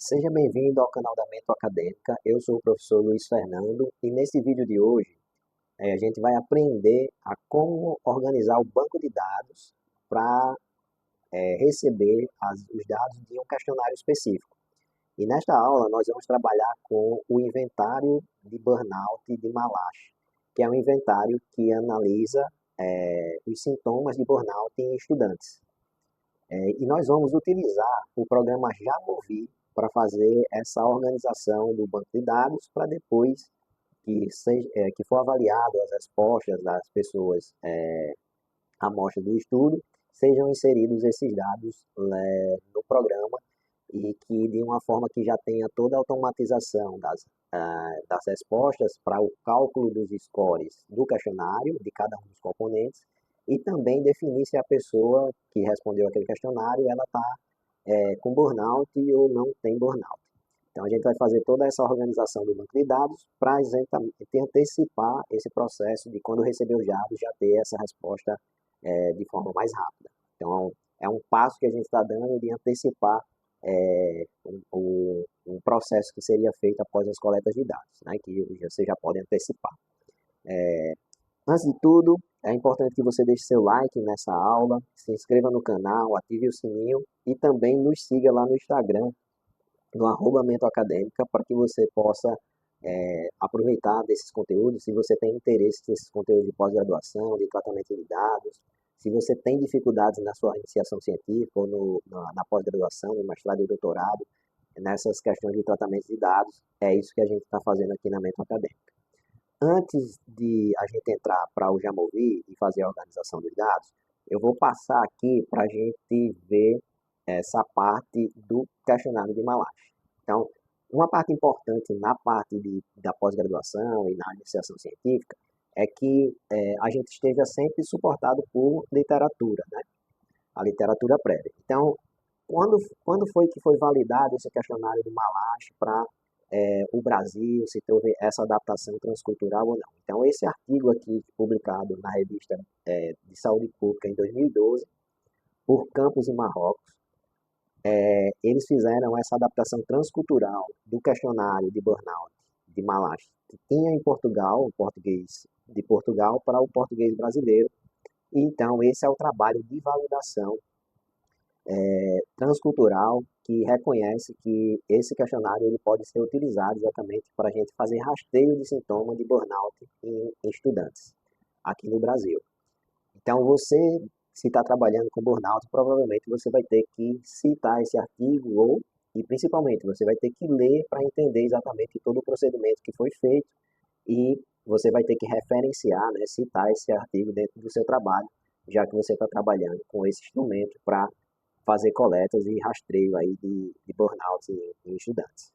Seja bem-vindo ao canal da Mento Acadêmica. Eu sou o professor Luiz Fernando e nesse vídeo de hoje a gente vai aprender a como organizar o banco de dados para receber os dados de um questionário específico. E nesta aula nós vamos trabalhar com o inventário de burnout de Malache, que é um inventário que analisa os sintomas de burnout em estudantes. E nós vamos utilizar o programa Jamovi para fazer essa organização do banco de dados para depois que for avaliado as respostas das pessoas amostras do estudo, sejam inseridos esses dados no programa e que de uma forma que já tenha toda a automatização das respostas para o cálculo dos scores do questionário, de cada um dos componentes, e também definir se a pessoa que respondeu aquele questionário ela está com burnout ou não tem burnout. Então a gente vai fazer toda essa organização do banco de dados para antecipar esse processo de quando receber os dados já ter essa resposta de forma mais rápida. Então é um passo que a gente está dando de antecipar um processo que seria feito após as coletas de dados, né, que você já pode antecipar. Antes de tudo, é importante que você deixe seu like nessa aula, se inscreva no canal, ative o sininho e também nos siga lá no Instagram, no @mentoacadêmica, para que você possa aproveitar desses conteúdos. Se você tem interesse nesses conteúdos de pós-graduação, de tratamento de dados, se você tem dificuldades na sua iniciação científica ou na pós-graduação, no mestrado e doutorado, nessas questões de tratamento de dados, é isso que a gente está fazendo aqui na Mento Acadêmica. Antes de a gente entrar para o Jamovi e fazer a organização dos dados, eu vou passar aqui para a gente ver essa parte do questionário de Malache. Então, uma parte importante na parte da pós-graduação e na iniciação científica é que a gente esteja sempre suportado por literatura, né? A literatura prévia. Então, quando foi que foi validado esse questionário de Malache para o Brasil, se houve essa adaptação transcultural ou não? Então, esse artigo aqui, publicado na revista de Saúde Pública em 2012, por Campos e Marrocos, eles fizeram essa adaptação transcultural do questionário de burnout de Malache, que tinha em Portugal, o português de Portugal, para o português brasileiro. E, então, esse é o trabalho de validação transcultural que reconhece que esse questionário ele pode ser utilizado exatamente para a gente fazer rastreio de sintomas de burnout em estudantes aqui no Brasil. Então, você, se está trabalhando com burnout, provavelmente você vai ter que citar esse artigo e principalmente, você vai ter que ler para entender exatamente todo o procedimento que foi feito e você vai ter que referenciar, né, citar esse artigo dentro do seu trabalho, já que você está trabalhando com esse instrumento para fazer coletas e rastreio aí de burnout em estudantes.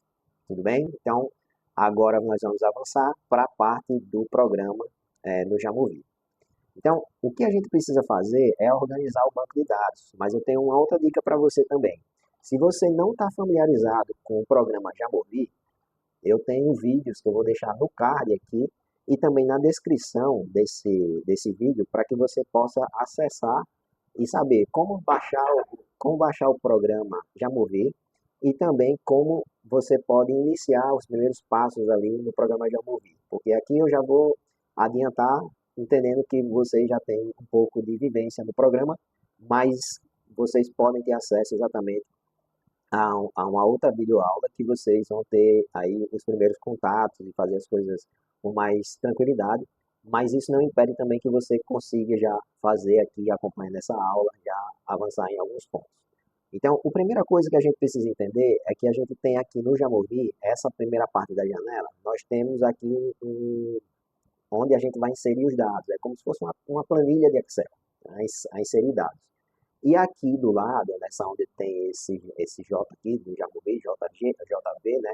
Tudo bem? Então, agora nós vamos avançar para a parte do programa no Jamovi. Então, o que a gente precisa fazer é organizar o banco de dados, mas eu tenho uma outra dica para você também. Se você não está familiarizado com o programa Jamovi, eu tenho vídeos que eu vou deixar no card aqui e também na descrição desse vídeo para que você possa acessar e saber como baixar o programa Jamovi e também como você pode iniciar os primeiros passos ali no programa Jamovi. Porque aqui eu já vou adiantar, entendendo que vocês já têm um pouco de vivência no programa, mas vocês podem ter acesso exatamente a uma outra videoaula que vocês vão ter aí os primeiros contatos e fazer as coisas com mais tranquilidade, mas isso não impede também que você consiga já fazer aqui, acompanhando essa aula, já avançar em alguns pontos. Então, a primeira coisa que a gente precisa entender é que a gente tem aqui no Jamovi, essa primeira parte da janela, nós temos aqui onde a gente vai inserir os dados. É como se fosse uma planilha de Excel, a inserir dados. E aqui do lado, nessa onde tem esse J aqui, do Jamovi, JV, né,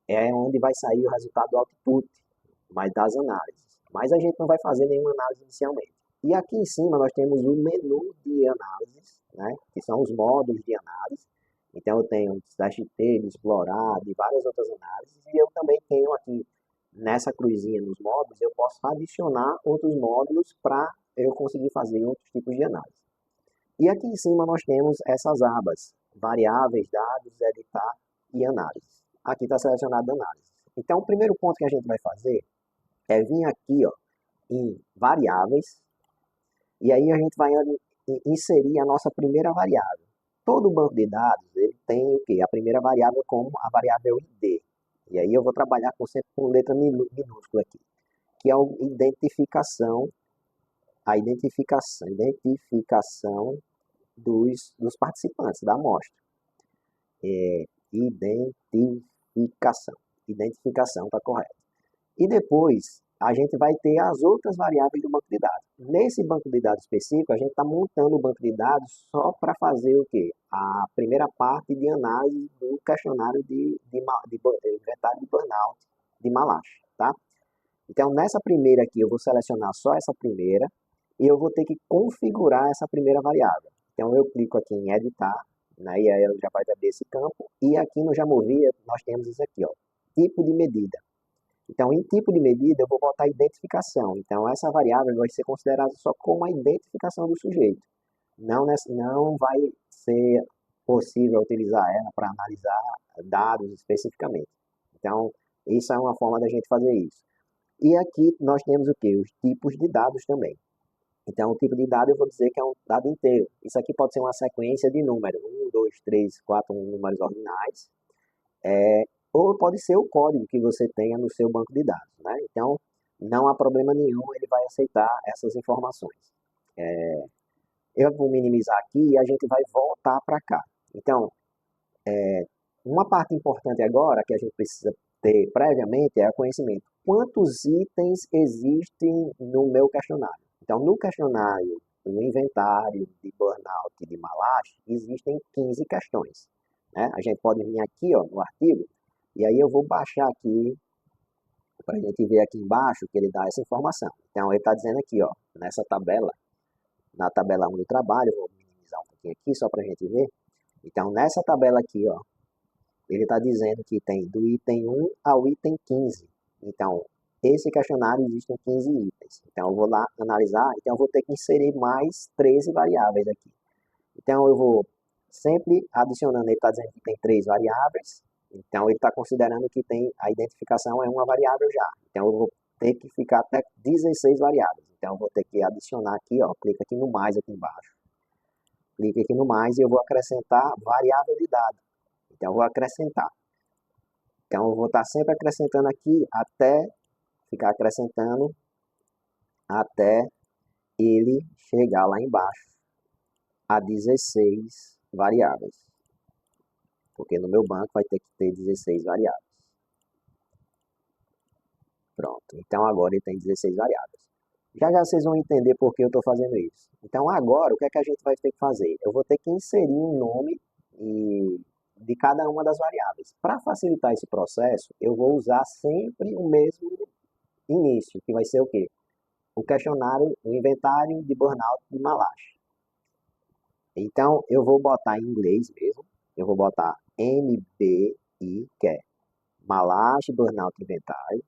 é onde vai sair o resultado do output, mas das análises. Mas a gente não vai fazer nenhuma análise inicialmente. E aqui em cima nós temos o menu de análises, né, que são os módulos de análise. Então eu tenho DST, de explorar, de várias outras análises, e eu também tenho aqui, nessa cruzinha nos módulos, eu posso adicionar outros módulos para eu conseguir fazer outros tipos de análise. E aqui em cima nós temos essas abas, variáveis, dados, editar e análise. Aqui está selecionado análise. Então, o primeiro ponto que a gente vai fazer é vir aqui, ó, em variáveis, e aí a gente vai inserir a nossa primeira variável. Todo banco de dados, ele tem o quê? A primeira variável como a variável ID. E aí eu vou trabalhar sempre com letra minúscula aqui, que é a identificação dos participantes da amostra. Identificação, está correto. E depois, a gente vai ter as outras variáveis do banco de dados. Nesse banco de dados específico, a gente está montando o banco de dados só para fazer o quê? A primeira parte de análise do questionário de inventário de burnout de Malache, tá? Então, nessa primeira aqui, eu vou selecionar só essa primeira e eu vou ter que configurar essa primeira variável. Então, eu clico aqui em editar, né, e aí ela já vai abrir esse campo. E aqui no Jamovia, nós temos isso aqui, ó, tipo de medida. Então, em tipo de medida, eu vou botar identificação. Então, essa variável vai ser considerada só como a identificação do sujeito. Não vai ser possível utilizar ela para analisar dados especificamente. Então, isso é uma forma da gente fazer isso. E aqui nós temos o quê? Os tipos de dados também. Então, o tipo de dado eu vou dizer que é um dado inteiro. Isso aqui pode ser uma sequência de números, 1, 2, 3, 4 números ordinais, ou pode ser o código que você tenha no seu banco de dados, né? Então, não há problema nenhum, ele vai aceitar essas informações. Eu vou minimizar aqui e a gente vai voltar para cá. Então, uma parte importante agora que a gente precisa ter previamente é o conhecimento. Quantos itens existem no meu questionário? Então, no questionário, no inventário de burnout de Malache, existem 15 questões, né? A gente pode vir aqui, ó, no artigo, e aí eu vou baixar aqui, para a gente ver aqui embaixo que ele dá essa informação. Então, ele está dizendo aqui, ó, nessa tabela, na tabela 1 do trabalho, eu vou minimizar um pouquinho aqui só para a gente ver. Então, nessa tabela aqui, ó, ele está dizendo que tem do item 1 ao item 15. Então, esse questionário existem 15 itens. Então, eu vou lá analisar, então eu vou ter que inserir mais 13 variáveis aqui. Então, eu vou sempre adicionando, ele está dizendo que tem 3 variáveis, então ele está considerando que tem a identificação é uma variável já. Então, eu vou ter que ficar até 16 variáveis. Então, eu vou ter que adicionar aqui, ó, clica aqui no mais aqui embaixo. Clica aqui no mais e eu vou acrescentar variável de dado. Então, eu vou acrescentar. Então, eu vou estar sempre acrescentando aqui até ficar acrescentando até ele chegar lá embaixo a 16 variáveis. Porque no meu banco vai ter que ter 16 variáveis. Pronto. Então, agora ele tem 16 variáveis. Já já vocês vão entender por que eu estou fazendo isso. Então, agora, o que é que a gente vai ter que fazer? Eu vou ter que inserir um nome de cada uma das variáveis. Para facilitar esse processo, eu vou usar sempre o mesmo início, que vai ser o quê? O questionário, o inventário de burnout de Malache. Então, eu vou botar em inglês mesmo, eu vou botar MBI, que é Malache Burnout Inventário,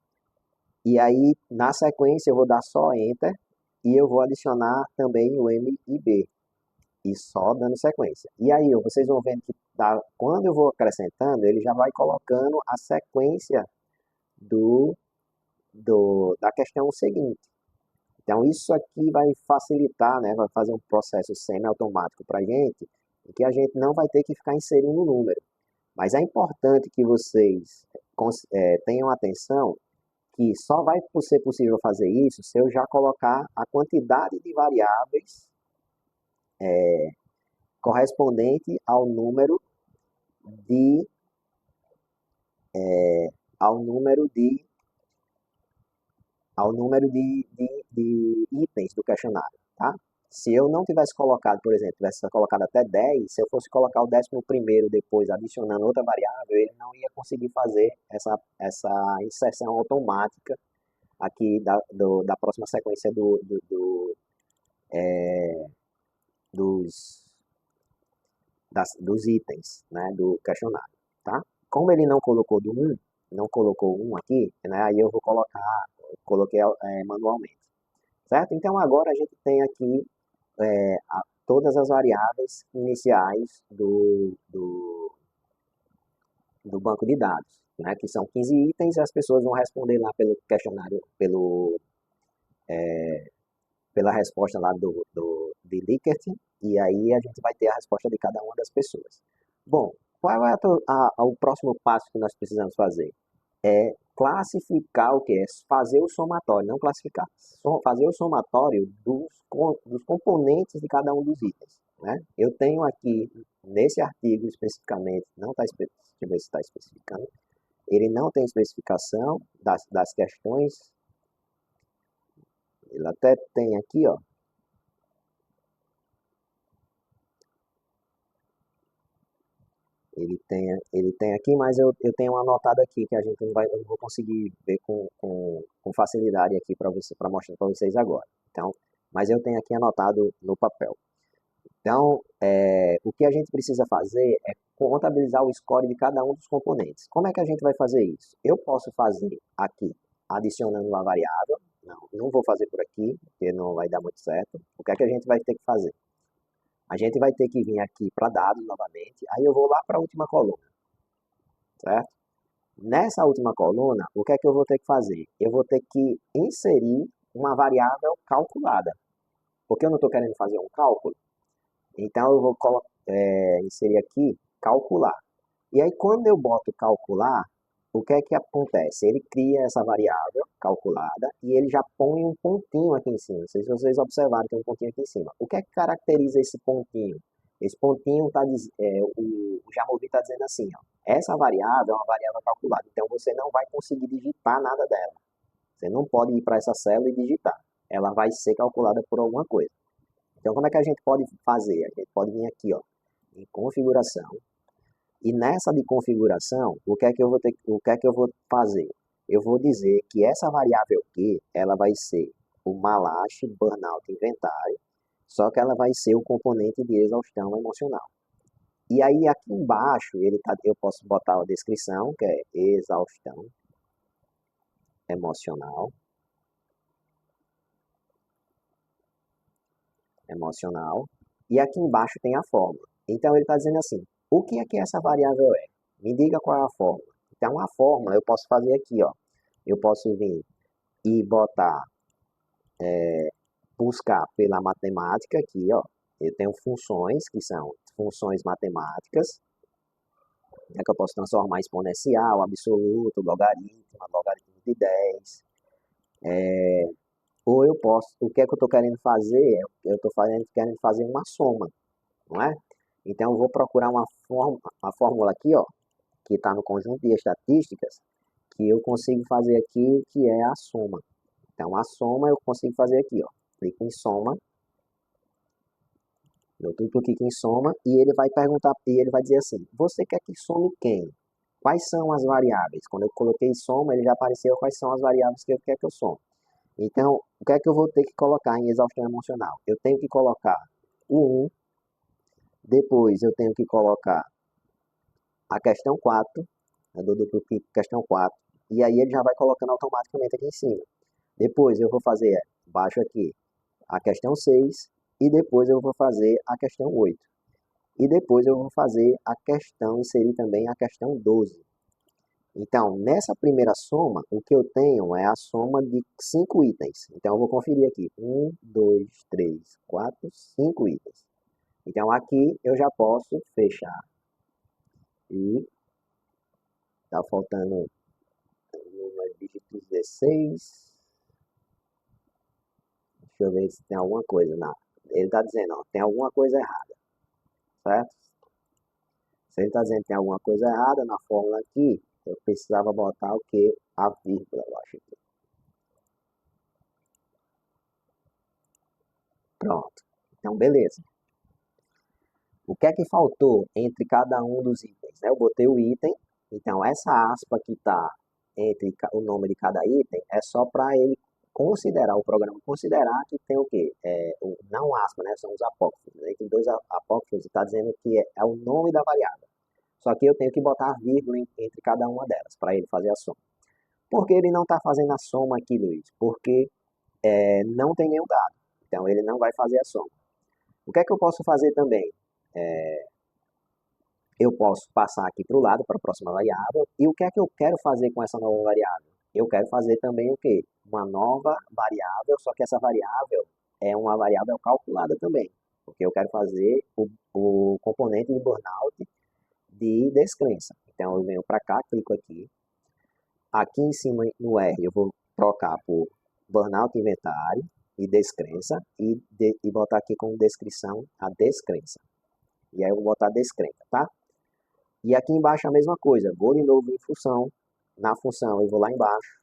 e aí, na sequência, eu vou dar só Enter, e eu vou adicionar também o MIB, e só dando sequência. E aí, vocês vão vendo que quando eu vou acrescentando, ele já vai colocando a sequência da questão seguinte. Então, isso aqui vai facilitar, né, vai fazer um processo semi-automático para a gente, em que a gente não vai ter que ficar inserindo o número. Mas é importante que vocês tenham atenção que só vai ser possível fazer isso se eu já colocar a quantidade de variáveis correspondente ao número de ao número de de itens do questionário, tá? Se eu não tivesse colocado, por exemplo, tivesse colocado até 10, se eu fosse colocar o 11º depois, adicionando outra variável, ele não ia conseguir fazer essa inserção automática aqui da próxima sequência dos itens, né, do questionário, tá? Como ele não colocou não colocou um aqui, né, aí eu coloquei manualmente, certo? Então agora a gente tem aqui todas as variáveis iniciais do do banco de dados, né, que são 15 itens e as pessoas vão responder lá pelo questionário, pela resposta lá de Likert, e aí a gente vai ter a resposta de cada uma das pessoas. Bom, qual é o próximo passo que nós precisamos fazer? É classificar o que? É fazer o somatório, não classificar. Fazer o somatório dos componentes de cada um dos itens. Né? Eu tenho aqui, nesse artigo especificamente, não está, deixa eu ver se está especificando, ele não tem especificação das questões, ele até tem aqui, ó, ele tem aqui, mas eu tenho anotado aqui que a gente eu não vou conseguir ver com facilidade aqui para mostrar para vocês agora. Então, mas eu tenho aqui anotado no papel. Então, o que a gente precisa fazer é contabilizar o score de cada um dos componentes. Como é que a gente vai fazer isso? Eu posso fazer aqui, adicionando uma variável. Não vou fazer por aqui, porque não vai dar muito certo. O que é que a gente vai ter que fazer? A gente vai ter que vir aqui para dados novamente, aí eu vou lá para a última coluna, certo? Nessa última coluna, o que é que eu vou ter que fazer? Eu vou ter que inserir uma variável calculada, porque eu não estou querendo fazer um cálculo, então eu vou inserir aqui calcular. E aí quando eu boto calcular, o que é que acontece? Ele cria essa variável calculada e ele já põe um pontinho aqui em cima. Não sei se vocês observaram, tem um pontinho aqui em cima. O que é que caracteriza esse pontinho? Esse pontinho o Jamovi está dizendo assim, ó, essa variável é uma variável calculada, então você não vai conseguir digitar nada dela. Você não pode ir para essa célula e digitar. Ela vai ser calculada por alguma coisa. Então como é que a gente pode fazer? A gente pode vir aqui, ó, em configuração. E nessa de configuração, o que é que eu vou fazer? Eu vou dizer que essa variável Q, ela vai ser o malache, burnout, inventário, só que ela vai ser o componente de exaustão emocional. E aí aqui embaixo eu posso botar a descrição, que é exaustão emocional, e aqui embaixo tem a fórmula. Então ele está dizendo assim, o que é que essa variável é? Me diga qual é a fórmula. Então a fórmula eu posso fazer aqui, ó. Eu posso vir e botar, buscar pela matemática aqui, ó. Eu tenho funções que são funções matemáticas, né, que eu posso transformar em exponencial, absoluto, logaritmo de 10. Ou eu posso, o que é que eu estou querendo fazer? Eu estou querendo fazer uma soma, não é? Então eu vou procurar a fórmula aqui, ó, que está no conjunto de estatísticas, que eu consigo fazer aqui, que é a soma. Então, a soma eu consigo fazer aqui, ó. Clico em soma, eu clico em soma e ele vai perguntar, e ele vai dizer assim, você quer que some quem? Quais são as variáveis? Quando eu coloquei soma, ele já apareceu quais são as variáveis que eu quero que eu some. Então, o que é que eu vou ter que colocar em exaustão emocional? Eu tenho que colocar o 1, depois eu tenho que colocar a questão 4, eu dou duplo clique questão 4, e aí ele já vai colocando automaticamente aqui em cima. Depois eu vou fazer, baixo aqui, a questão 6, e depois eu vou fazer a questão 8. E depois eu vou fazer a questão, inserir também a questão 12. Então, nessa primeira soma, o que eu tenho é a soma de 5 itens. Então, eu vou conferir aqui. 1, 2, 3, 4, 5 itens. Então, aqui eu já posso fechar. E está faltando o dígito 16. Deixa eu ver se tem alguma coisa. Não. Ele está dizendo, ó, tem alguma coisa errada. Certo? Se ele está dizendo que tem alguma coisa errada na fórmula aqui, eu precisava botar o que? A vírgula, eu acho aqui. Pronto. Então, beleza. O que é que faltou entre cada um dos itens? Eu botei o item, então essa aspa que está entre o nome de cada item é só para ele considerar, o programa considerar que tem o quê? Não aspa, né? São os apócrifos. Entre dois apócrifos está dizendo que é o nome da variável. Só que eu tenho que botar a vírgula entre cada uma delas para ele fazer a soma. Por que ele não está fazendo a soma aqui, Luiz? Porque não tem nenhum dado. Então ele não vai fazer a soma. O que é que eu posso fazer também? eu posso passar aqui para o lado, para a próxima variável. E o que é que eu quero fazer com essa nova variável? Eu quero fazer também o quê? Uma nova variável, só que essa variável é uma variável calculada também. Porque eu quero fazer o componente de burnout de descrença. Então eu venho para cá, clico aqui. Aqui em cima no R eu vou trocar por burnout inventário e descrença e botar aqui como descrição a descrença. E aí eu vou botar descrença, tá? E aqui embaixo a mesma coisa, vou de novo em função, na função eu vou lá embaixo,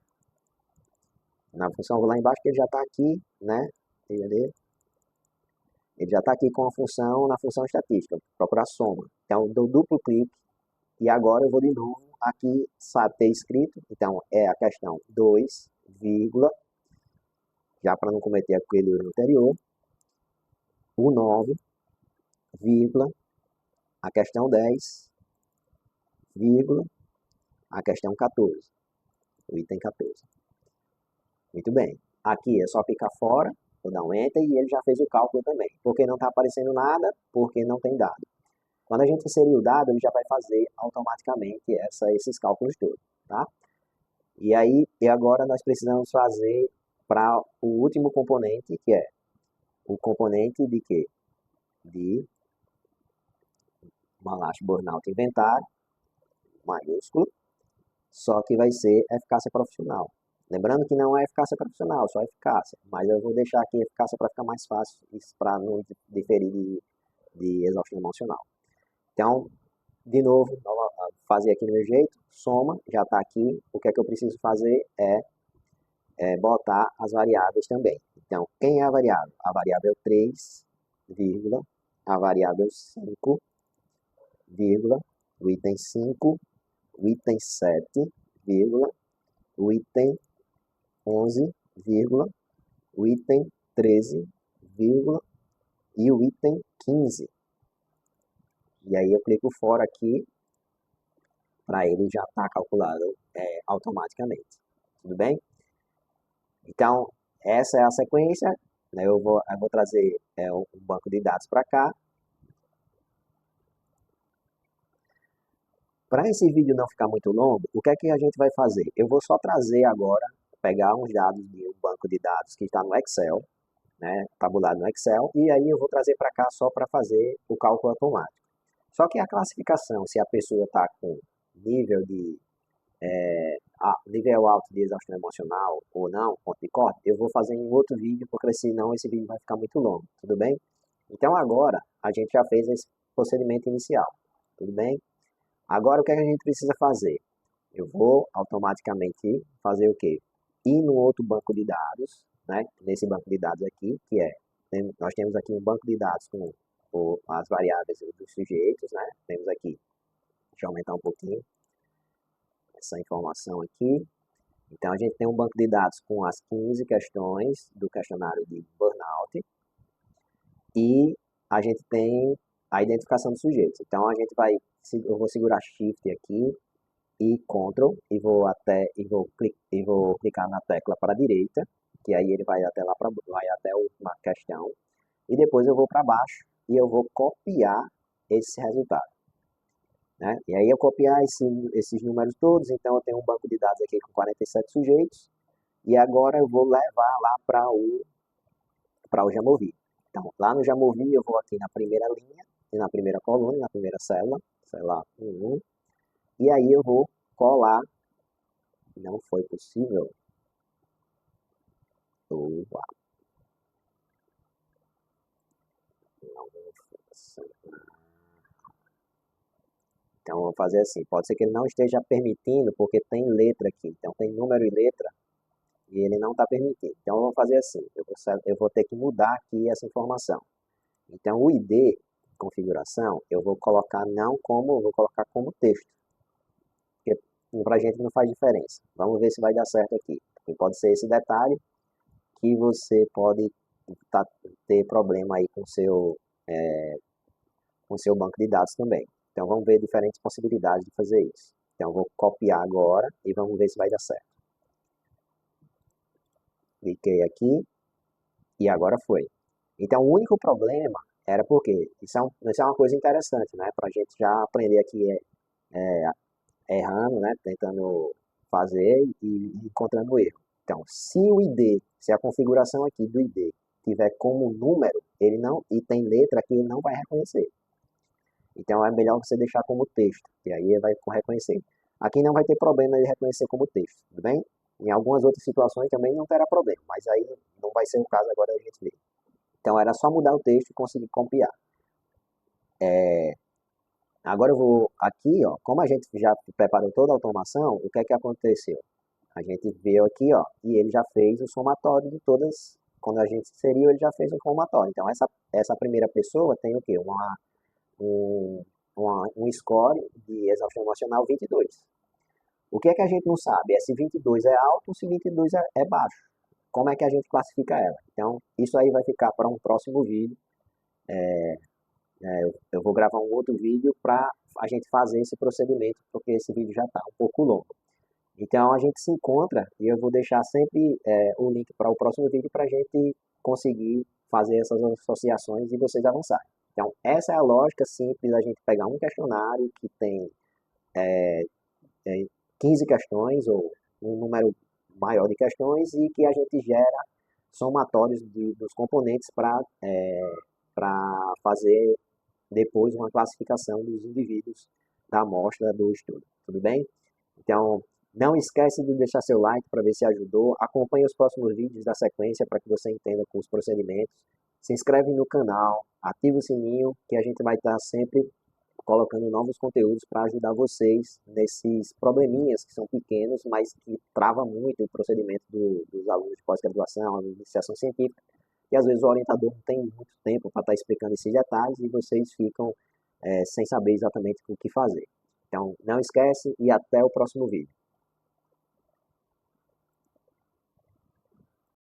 na função eu vou lá embaixo que ele já está aqui, né? Ele já está aqui com a função na função estatística, procurar soma. Então eu dou duplo clique e agora eu vou de novo aqui, sabe ter escrito, então é a questão 2, vírgula, já para não cometer aquele erro anterior, o 9, vírgula, a questão 10, vírgula, a questão 14, o item 14. Muito bem. Aqui é só picar fora, vou dar um Enter e ele já fez o cálculo também. Porque não está aparecendo nada, porque não tem dado. Quando a gente inserir o dado, ele já vai fazer automaticamente esses cálculos todos, tá? E aí, e agora nós precisamos fazer para o último componente, que é o componente de quê? De Malache Burnout Inventário, maiúsculo, só que vai ser eficácia profissional. Lembrando que não é eficácia profissional, só eficácia. Mas eu vou deixar aqui eficácia para ficar mais fácil, para não diferir de exaustão emocional. Então, de novo, fazer aqui do meu jeito, soma, já está aqui. O que é que eu preciso fazer é botar as variáveis também. Então, quem é a variável? A variável 3, vírgula, a variável 5, vírgula, o item 5, o item 7, vírgula, o item 11, vírgula, o item 13, vírgula, e o item 15. E aí eu clico fora aqui, para ele já estar calculado automaticamente. Tudo bem? Então, essa é a sequência. Né? Eu vou trazer um banco de dados para cá. Para esse vídeo não ficar muito longo, o que é que a gente vai fazer? Eu vou só trazer agora, pegar uns dados de um banco de dados que está no Excel, né, tabulado no Excel, e aí eu vou trazer para cá só para fazer o cálculo automático. Só que a classificação, se a pessoa está com nível nível alto de exaustão emocional ou não, ponto de corte, eu vou fazer em outro vídeo, porque senão esse vídeo vai ficar muito longo, tudo bem? Então agora a gente já fez esse procedimento inicial, tudo bem? Agora o que a gente precisa fazer? Eu vou automaticamente fazer o quê? Ir no outro banco de dados, né? Nesse banco de dados aqui, que nós temos aqui um banco de dados com as variáveis dos sujeitos, né? Temos aqui, deixa eu aumentar um pouquinho essa informação aqui. Então a gente tem um banco de dados com as 15 questões do questionário de burnout e a gente tem a identificação dos sujeitos. Então a gente eu vou segurar Shift aqui e Ctrl e vou clicar na tecla para a direita, que aí ele vai até vai até a última questão, e depois eu vou para baixo e eu vou copiar esse resultado. Né? E aí eu copiar esses números todos, então eu tenho um banco de dados aqui com 47 sujeitos, e agora eu vou levar lá para o Jamovi. Então, lá no Jamovi eu vou aqui na primeira linha, e na primeira coluna, na primeira célula, sei lá, 1, e aí eu vou colar, não foi possível, opa, não foi. Então, eu vou fazer assim, pode ser que ele não esteja permitindo, porque tem letra aqui, então tem número e letra, e ele não está permitindo. Então, eu vou fazer assim, eu vou ter que mudar aqui essa informação. Então, o ID, configuração, eu vou colocar eu vou colocar como texto, porque para a gente não faz diferença. Vamos ver se vai dar certo aqui. Porque pode ser esse detalhe que você pode ter problema aí com seu banco de dados também. Então, vamos ver diferentes possibilidades de fazer isso. Então, eu vou copiar agora e vamos ver se vai dar certo. Cliquei aqui e agora foi. Então, o único problema Era porque isso é uma coisa interessante, né? Para a gente já aprender aqui errando, né? Tentando fazer e encontrando erro. Então, se o ID, se a configuração aqui do ID tiver como número, ele não, e tem letra que ele não vai reconhecer. Então é melhor você deixar como texto, e aí ele vai reconhecer. Aqui não vai ter problema ele reconhecer como texto, tudo bem? Em algumas outras situações também não terá problema, mas aí não vai ser o caso agora da gente ver. Então era só mudar o texto e conseguir copiar. Agora eu vou aqui, ó, como a gente já preparou toda a automação, o que é que aconteceu? A gente veio aqui, ó, e ele já fez o somatório de todas, quando a gente inseriu, ele já fez o somatório. Então essa primeira pessoa tem o quê? Um, um score de exaustão emocional 22. O que é que a gente não sabe? É se 22 é alto ou se 22 é baixo. Como é que a gente classifica ela? Então, isso aí vai ficar para um próximo vídeo. Eu vou gravar um outro vídeo para a gente fazer esse procedimento, porque esse vídeo já está um pouco longo. Então, a gente se encontra e eu vou deixar sempre o link para o próximo vídeo para a gente conseguir fazer essas associações e vocês avançarem. Então, essa é a lógica simples da gente pegar um questionário que tem é, 15 questões ou um número maior de questões e que a gente gera somatórios dos componentes para fazer depois uma classificação dos indivíduos da amostra do estudo. Tudo bem? Então, não esquece de deixar seu like para ver se ajudou. Acompanhe os próximos vídeos da sequência para que você entenda com os procedimentos. Se inscreve no canal, ativa o sininho que a gente vai estar sempre colocando novos conteúdos para ajudar vocês nesses probleminhas que são pequenos, mas que travam muito o procedimento dos alunos de pós-graduação, de iniciação científica, e às vezes o orientador não tem muito tempo para estar explicando esses detalhes e vocês ficam sem saber exatamente o que fazer. Então, não esquece e até o próximo vídeo.